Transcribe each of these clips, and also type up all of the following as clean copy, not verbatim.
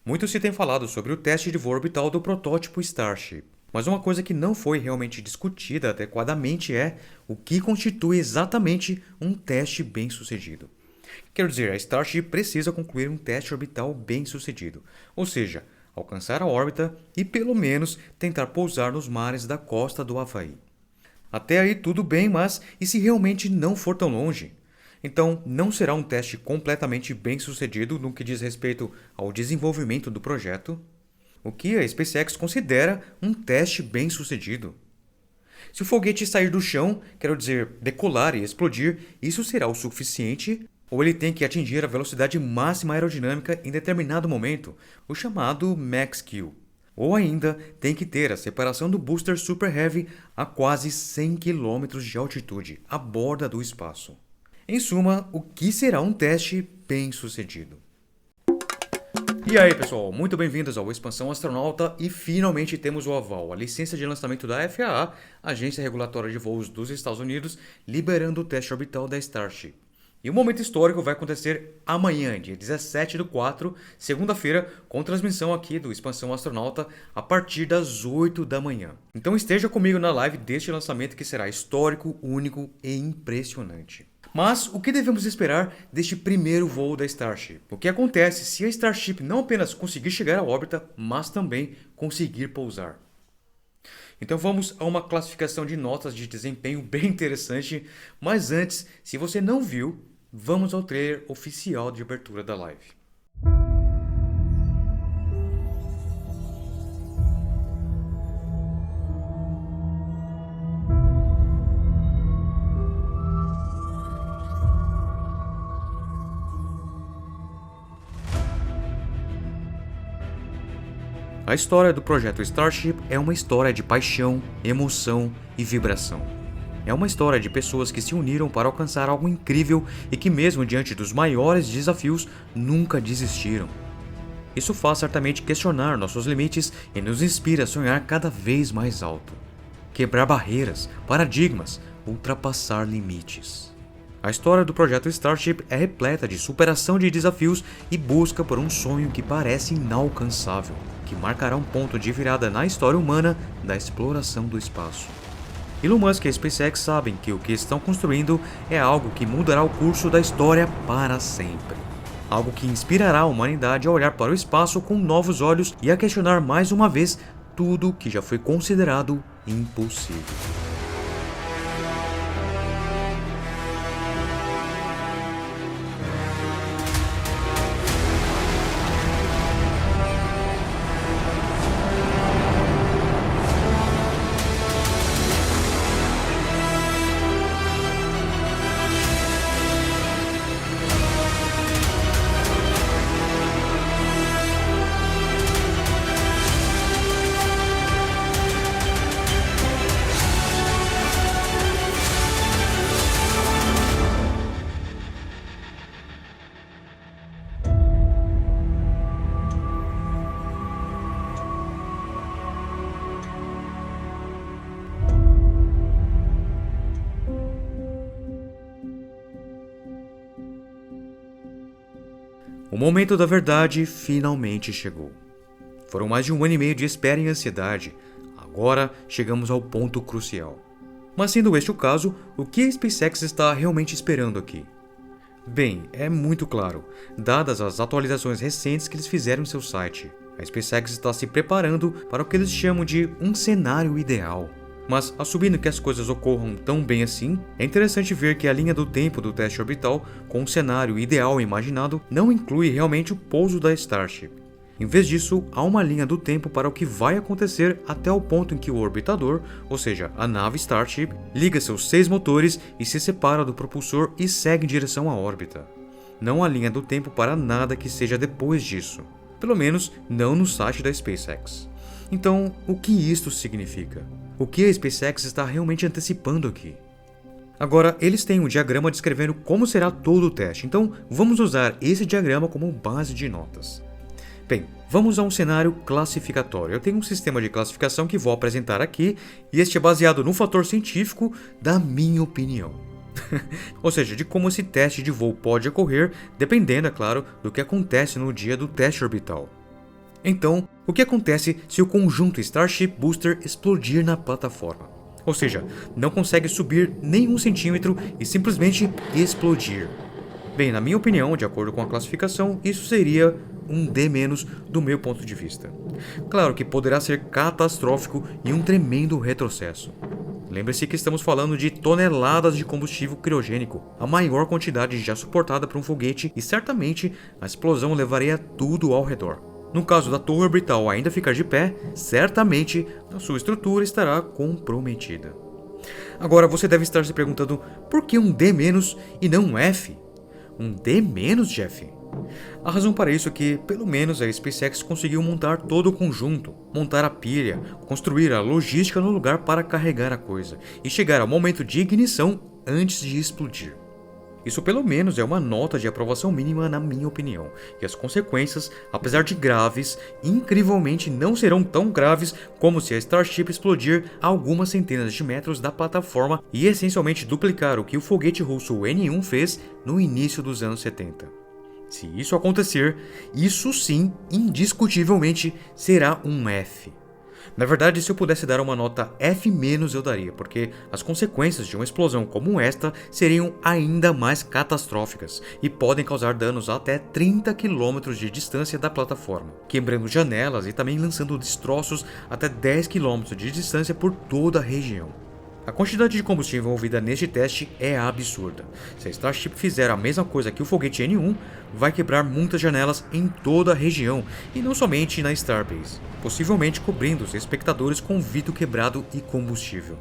Muito se tem falado sobre o teste de voo orbital do protótipo Starship, mas uma coisa que não foi realmente discutida adequadamente é o que constitui exatamente um teste bem-sucedido. Quero dizer, a Starship precisa concluir um teste orbital bem-sucedido, ou seja, alcançar a órbita e pelo menos tentar pousar nos mares da costa do Havaí. Até aí tudo bem, mas e se realmente não for tão longe? Então, não será um teste completamente bem-sucedido no que diz respeito ao desenvolvimento do projeto? O que a SpaceX considera um teste bem-sucedido? Se o foguete sair do chão, quero dizer, decolar e explodir, isso será o suficiente? Ou ele tem que atingir a velocidade máxima aerodinâmica em determinado momento, o chamado Max Q? Ou ainda tem que ter a separação do booster Super Heavy a quase 100 km de altitude, à borda do espaço? Em suma, o que será um teste bem-sucedido? E aí pessoal, muito bem-vindos ao Expansão Astronauta e finalmente temos o aval, a licença de lançamento da FAA, Agência Regulatória de Voos dos Estados Unidos, liberando o teste orbital da Starship. E o momento histórico vai acontecer amanhã, dia 17/4, segunda-feira, com transmissão aqui do Expansão Astronauta a partir das 8 da manhã. Então esteja comigo na live deste lançamento que será histórico, único e impressionante. Mas o que devemos esperar deste primeiro voo da Starship? O que acontece se a Starship não apenas conseguir chegar à órbita, mas também conseguir pousar? Então vamos a uma classificação de notas de desempenho bem interessante, mas antes, se você não viu, vamos ao trailer oficial de abertura da live. A história do projeto Starship é uma história de paixão, emoção e vibração. É uma história de pessoas que se uniram para alcançar algo incrível e que, mesmo diante dos maiores desafios, nunca desistiram. Isso faz certamente questionar nossos limites e nos inspira a sonhar cada vez mais alto. Quebrar barreiras, paradigmas, ultrapassar limites. A história do projeto Starship é repleta de superação de desafios e busca por um sonho que parece inalcançável, que marcará um ponto de virada na história humana da exploração do espaço. Elon Musk e a SpaceX sabem que o que estão construindo é algo que mudará o curso da história para sempre. Algo que inspirará a humanidade a olhar para o espaço com novos olhos e a questionar mais uma vez tudo que já foi considerado impossível. O momento da verdade finalmente chegou. Foram mais de 1 ano e meio de espera e ansiedade. Agora chegamos ao ponto crucial. Mas sendo este o caso, o que a SpaceX está realmente esperando aqui? Bem, é muito claro, dadas as atualizações recentes que eles fizeram em seu site. A SpaceX está se preparando para o que eles chamam de um cenário ideal. Mas, assumindo que as coisas ocorram tão bem assim, é interessante ver que a linha do tempo do teste orbital, com o cenário ideal imaginado, não inclui realmente o pouso da Starship. Em vez disso, há uma linha do tempo para o que vai acontecer até o ponto em que o orbitador, ou seja, a nave Starship, liga seus 6 motores e se separa do propulsor e segue em direção à órbita. Não há linha do tempo para nada que seja depois disso. Pelo menos, não no site da SpaceX. Então, o que isto significa? O que a SpaceX está realmente antecipando aqui? Agora, eles têm um diagrama descrevendo como será todo o teste, então vamos usar esse diagrama como base de notas. Bem, vamos a um cenário classificatório. Eu tenho um sistema de classificação que vou apresentar aqui, e este é baseado no fator científico da minha opinião. Ou seja, de como esse teste de voo pode ocorrer, dependendo, é claro, do que acontece no dia do teste orbital. Então, o que acontece se o conjunto Starship Booster explodir na plataforma? Ou seja, não consegue subir nem 1 centímetro e simplesmente explodir. Bem, na minha opinião, de acordo com a classificação, isso seria um D- do meu ponto de vista. Claro que poderá ser catastrófico e um tremendo retrocesso. Lembre-se que estamos falando de toneladas de combustível criogênico, a maior quantidade já suportada por um foguete, e certamente a explosão levaria tudo ao redor. No caso da torre orbital ainda ficar de pé, certamente a sua estrutura estará comprometida. Agora você deve estar se perguntando por que um D- e não um F? Um D-, Jeff? A razão para isso é que, pelo menos, a SpaceX conseguiu montar todo o conjunto, montar a pilha, construir a logística no lugar para carregar a coisa e chegar ao momento de ignição antes de explodir. Isso pelo menos é uma nota de aprovação mínima na minha opinião, e as consequências, apesar de graves, incrivelmente não serão tão graves como se a Starship explodir a algumas centenas de metros da plataforma e essencialmente duplicar o que o foguete russo N-1 fez no início dos anos 70. Se isso acontecer, isso sim, indiscutivelmente, será um F. Na verdade, se eu pudesse dar uma nota F-, eu daria, porque as consequências de uma explosão como esta seriam ainda mais catastróficas e podem causar danos a até 30 km de distância da plataforma, quebrando janelas e também lançando destroços até 10 km de distância por toda a região. A quantidade de combustível envolvida neste teste é absurda. Se a Starship fizer a mesma coisa que o foguete N-1, vai quebrar muitas janelas em toda a região, e não somente na Starbase, possivelmente cobrindo os espectadores com vidro quebrado e combustível.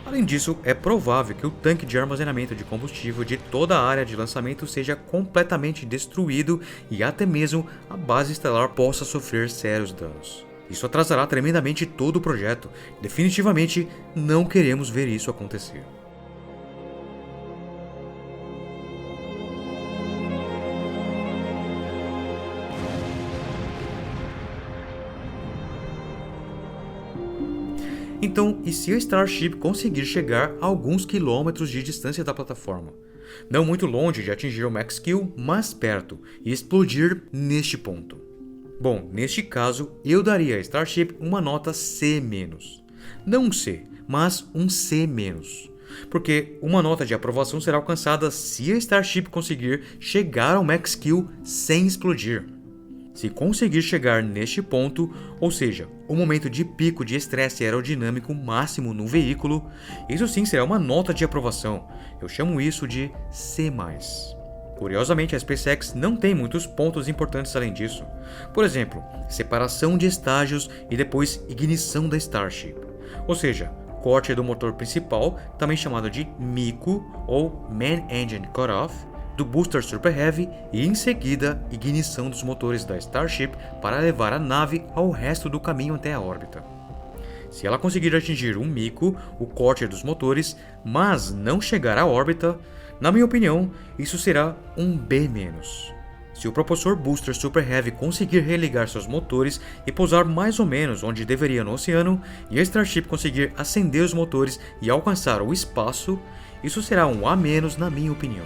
Além disso, é provável que o tanque de armazenamento de combustível de toda a área de lançamento seja completamente destruído e até mesmo a base estelar possa sofrer sérios danos. Isso atrasará tremendamente todo o projeto. Definitivamente não queremos ver isso acontecer. Então, e se a Starship conseguir chegar a alguns quilômetros de distância da plataforma? Não muito longe de atingir o Max Q, mas perto, e explodir neste ponto. Bom, neste caso, eu daria a Starship uma nota C-. Não um C, mas um C-. Porque uma nota de aprovação será alcançada se a Starship conseguir chegar ao Max Q sem explodir. Se conseguir chegar neste ponto, ou seja, o momento de pico de estresse aerodinâmico máximo no veículo, isso sim será uma nota de aprovação. Eu chamo isso de C+. Curiosamente, a SpaceX não tem muitos pontos importantes além disso. Por exemplo, separação de estágios e depois ignição da Starship. Ou seja, corte do motor principal, também chamado de MECO ou Main Engine Cutoff, do Booster Super Heavy e em seguida ignição dos motores da Starship para levar a nave ao resto do caminho até a órbita. Se ela conseguir atingir um MECO, o corte dos motores, mas não chegar à órbita, na minha opinião, isso será um B-. Se o propulsor Booster Super Heavy conseguir religar seus motores e pousar mais ou menos onde deveria no oceano, e a Starship conseguir acender os motores e alcançar o espaço, isso será um A- na minha opinião.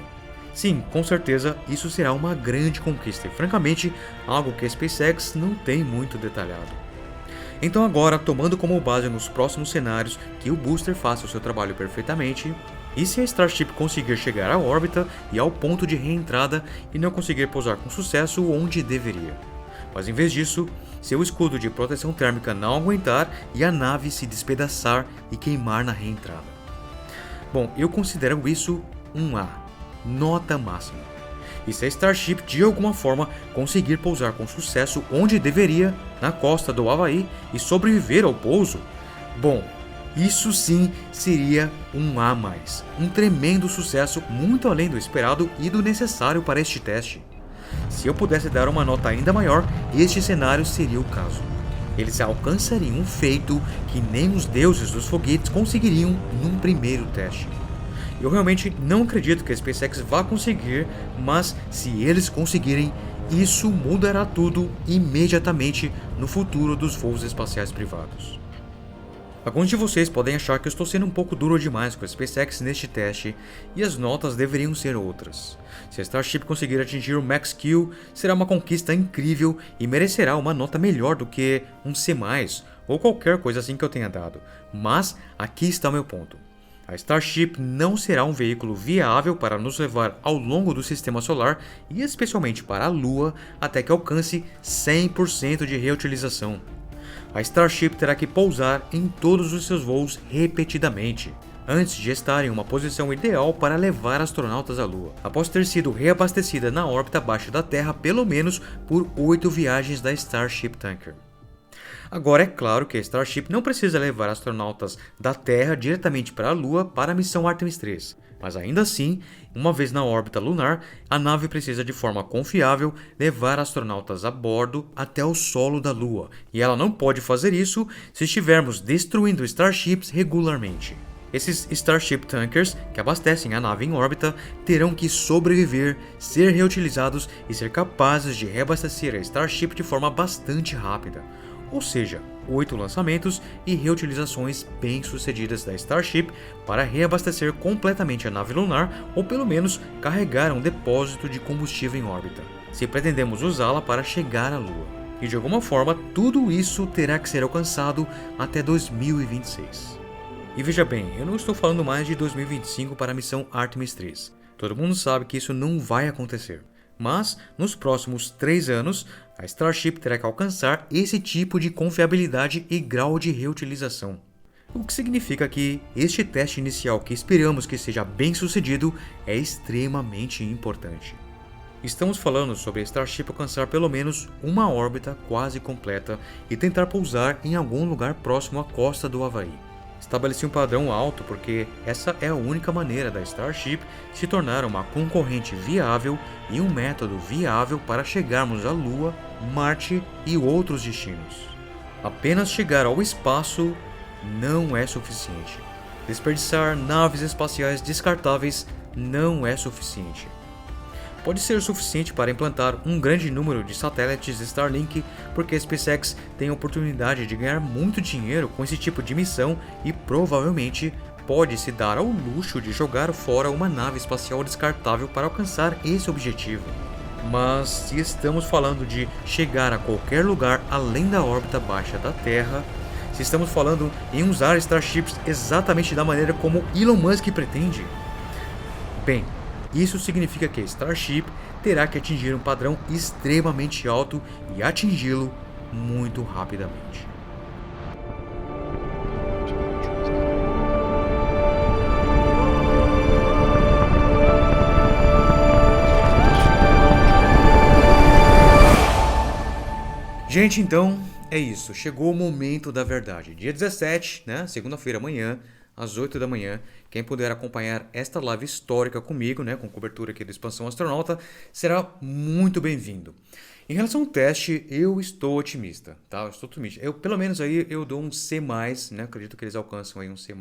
Sim, com certeza, isso será uma grande conquista e, francamente, algo que a SpaceX não tem muito detalhado. Então agora, tomando como base nos próximos cenários que o booster faça o seu trabalho perfeitamente, e se a Starship conseguir chegar à órbita e ao ponto de reentrada e não conseguir pousar com sucesso onde deveria? Mas em vez disso, seu escudo de proteção térmica não aguentar e a nave se despedaçar e queimar na reentrada. Bom, eu considero isso um A, nota máxima. E se a Starship de alguma forma conseguir pousar com sucesso onde deveria, na costa do Havaí, e sobreviver ao pouso, bom, isso sim seria um A+, um tremendo sucesso muito além do esperado e do necessário para este teste. Se eu pudesse dar uma nota ainda maior, este cenário seria o caso. Eles alcançariam um feito que nem os deuses dos foguetes conseguiriam num primeiro teste. Eu realmente não acredito que a SpaceX vá conseguir, mas se eles conseguirem, isso mudará tudo imediatamente no futuro dos voos espaciais privados. Alguns de vocês podem achar que eu estou sendo um pouco duro demais com a SpaceX neste teste, e as notas deveriam ser outras. Se a Starship conseguir atingir o Max Q, será uma conquista incrível e merecerá uma nota melhor do que um C+, ou qualquer coisa assim que eu tenha dado. Mas aqui está o meu ponto. A Starship não será um veículo viável para nos levar ao longo do sistema solar e especialmente para a Lua até que alcance 100% de reutilização. A Starship terá que pousar em todos os seus voos repetidamente, antes de estar em uma posição ideal para levar astronautas à Lua, após ter sido reabastecida na órbita abaixo da Terra pelo menos por 8 viagens da Starship Tanker. Agora é claro que a Starship não precisa levar astronautas da Terra diretamente para a Lua para a missão Artemis 3. Mas ainda assim, uma vez na órbita lunar, a nave precisa de forma confiável levar astronautas a bordo até o solo da Lua, e ela não pode fazer isso se estivermos destruindo Starships regularmente. Esses Starship Tankers, que abastecem a nave em órbita, terão que sobreviver, ser reutilizados e ser capazes de reabastecer a Starship de forma bastante rápida. Ou seja, 8 lançamentos e reutilizações bem-sucedidas da Starship para reabastecer completamente a nave lunar ou pelo menos carregar um depósito de combustível em órbita, se pretendemos usá-la para chegar à Lua. E de alguma forma, tudo isso terá que ser alcançado até 2026. E veja bem, eu não estou falando mais de 2025 para a missão Artemis 3. Todo mundo sabe que isso não vai acontecer. Mas, nos próximos 3 anos, a Starship terá que alcançar esse tipo de confiabilidade e grau de reutilização. O que significa que este teste inicial, que esperamos que seja bem sucedido, é extremamente importante. Estamos falando sobre a Starship alcançar pelo menos uma órbita quase completa e tentar pousar em algum lugar próximo à costa do Havaí. Estabeleci um padrão alto porque essa é a única maneira da Starship se tornar uma concorrente viável e um método viável para chegarmos à Lua, Marte e outros destinos. Apenas chegar ao espaço não é suficiente. Desperdiçar naves espaciais descartáveis não é suficiente. Pode ser suficiente para implantar um grande número de satélites Starlink, porque a SpaceX tem a oportunidade de ganhar muito dinheiro com esse tipo de missão e provavelmente pode se dar ao luxo de jogar fora uma nave espacial descartável para alcançar esse objetivo. Mas se estamos falando de chegar a qualquer lugar além da órbita baixa da Terra, se estamos falando em usar Starships exatamente da maneira como Elon Musk pretende, bem, isso significa que a Starship terá que atingir um padrão extremamente alto e atingi-lo muito rapidamente. Gente, então é isso. Chegou o momento da verdade. Dia 17, né? Segunda-feira, amanhã, às 8 da manhã. Quem puder acompanhar esta live histórica comigo, né, com cobertura aqui do Expansão Astronauta, será muito bem-vindo. Em relação ao teste, eu estou otimista, tá? Eu estou otimista. Pelo menos aí eu dou um C+, né? Acredito que eles alcançam aí um C+.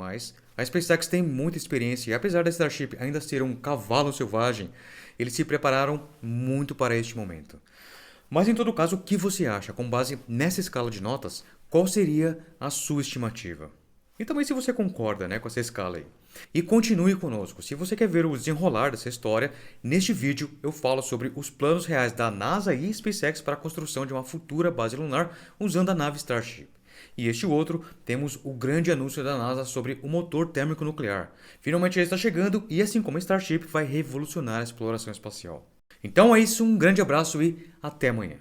A SpaceX tem muita experiência e apesar da Starship ainda ser um cavalo selvagem, eles se prepararam muito para este momento. Mas em todo caso, o que você acha? Com base nessa escala de notas, qual seria a sua estimativa? E também se você concorda, né, com essa escala aí. E continue conosco. Se você quer ver o desenrolar dessa história, neste vídeo eu falo sobre os planos reais da NASA e SpaceX para a construção de uma futura base lunar usando a nave Starship. E este outro, temos o grande anúncio da NASA sobre o motor térmico nuclear. Finalmente ele está chegando e assim como a Starship vai revolucionar a exploração espacial. Então é isso, um grande abraço e até amanhã.